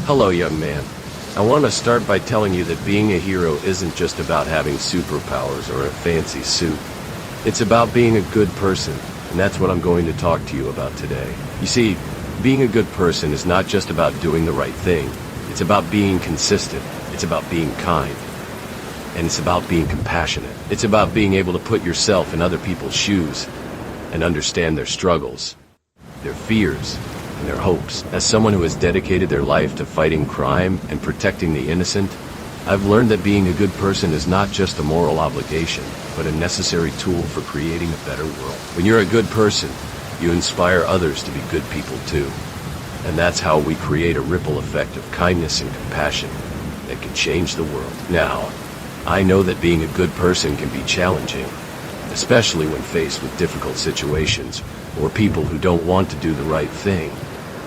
Hello, young man. I want to start by telling you that being a hero isn't just about having superpowers or a fancy suit. It's about being a good person, and that's what I'm going to talk to you about today. You see, being a good person is not just about doing the right thing. It's about being consistent. It's about being kind. And it's about being compassionate. It's about being able to put yourself in other people's shoes and understand their struggles, their fears, and their hopes. As someone who has dedicated their life to fighting crime and protecting the innocent, I've learned that being a good person is not just a moral obligation, but a necessary tool for creating a better world. When you're a good person, you inspire others to be good people too. And that's how we create a ripple effect of kindness and compassion that can change the world. Now, I know that being a good person can be challenging, especially when faced with difficult situations or people who don't want to do the right thing.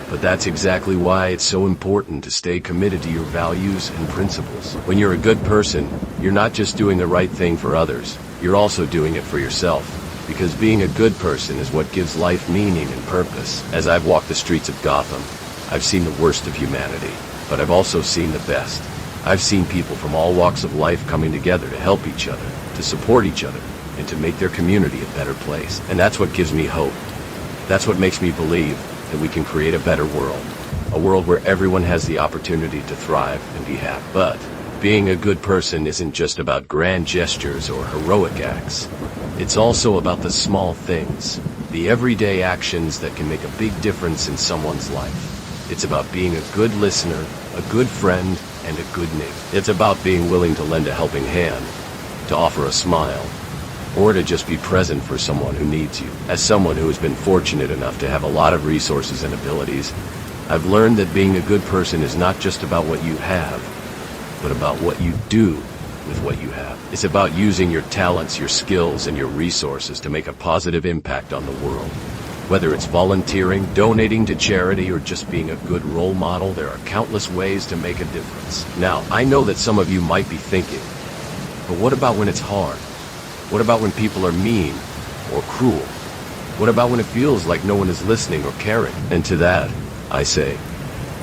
But that's exactly why it's so important to stay committed to your values and principles. When you're a good person, you're not just doing the right thing for others, you're also doing it for yourself. Because being a good person is what gives life meaning and purpose. As I've walked the streets of Gotham, I've seen the worst of humanity, but I've also seen the best. I've seen people from all walks of life coming together to help each other, to support each other, and to make their community a better place. And that's what gives me hope. That's what makes me believe that we can create a better world. A world where everyone has the opportunity to thrive and be happy. But being a good person isn't just about grand gestures or heroic acts. It's also about the small things, the everyday actions that can make a big difference in someone's life. It's about being a good listener, a good friend, and a good neighbor. It's about being willing to lend a helping hand, to offer a smile, or to just be present for someone who needs you. As someone who has been fortunate enough to have a lot of resources and abilities, I've learned that being a good person is not just about what you have, but about what you do with what you have. It's about using your talents, your skills, and your resources to make a positive impact on the world. Whether it's volunteering, donating to charity, or just being a good role model, there are countless ways to make a difference. Now, I know that some of you might be thinking, but what about when it's hard? What about when people are mean or cruel? What about when it feels like no one is listening or caring? And to that, I say,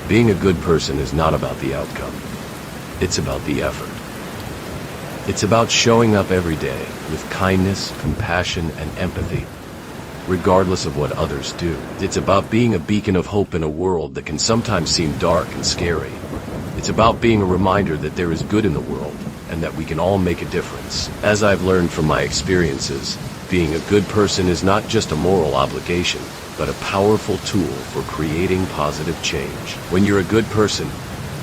being a good person is not about the outcome. It's about the effort. It's about showing up every day with kindness, compassion, and empathy, regardless of what others do. It's about being a beacon of hope in a world that can sometimes seem dark and scary. It's about being a reminder that there is good in the world and that we can all make a difference. As I've learned from my experiences, being a good person is not just a moral obligation, but a powerful tool for creating positive change. When you're a good person,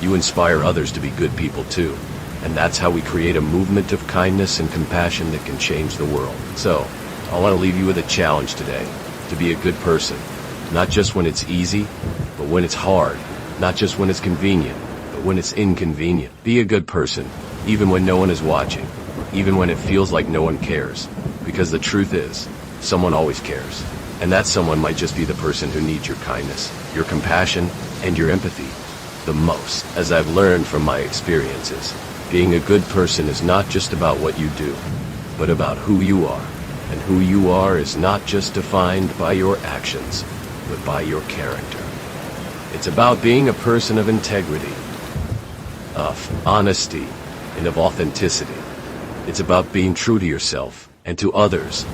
you inspire others to be good people too. And that's how we create a movement of kindness and compassion that can change the world. So, I want to leave you with a challenge today, to be a good person. Not just when it's easy, but when it's hard. Not just when it's convenient, but when it's inconvenient. Be a good person, even when no one is watching. Even when it feels like no one cares. Because the truth is, someone always cares. And that someone might just be the person who needs your kindness, your compassion, and your empathy the most. As I've learned from my experiences, being a good person is not just about what you do, but about who you are. And who you are is not just defined by your actions, but by your character. It's about being a person of integrity, of honesty, and of authenticity. It's about being true to yourself and to others,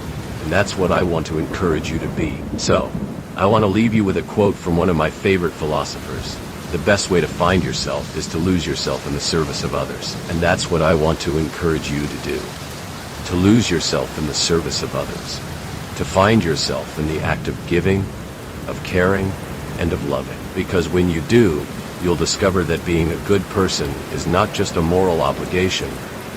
and that's what I want to encourage you to be. So, I want to leave you with a quote from one of my favorite philosophers. The best way to find yourself is to lose yourself in the service of others. And that's what I want to encourage you to do. To lose yourself in the service of others. To find yourself in the act of giving, of caring, and of loving. Because when you do, you'll discover that being a good person is not just a moral obligation,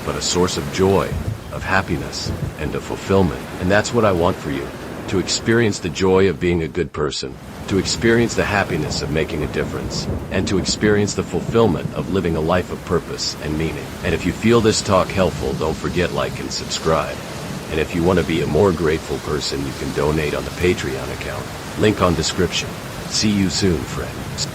but a source of joy, of happiness, and of fulfillment. And that's what I want for you. To experience the joy of being a good person. To experience the happiness of making a difference, and to experience the fulfillment of living a life of purpose and meaning. And if you feel this talk helpful, don't forget like and subscribe. And if you want to be a more grateful person, you can donate on the Patreon account. Link on description. See you soon, friends.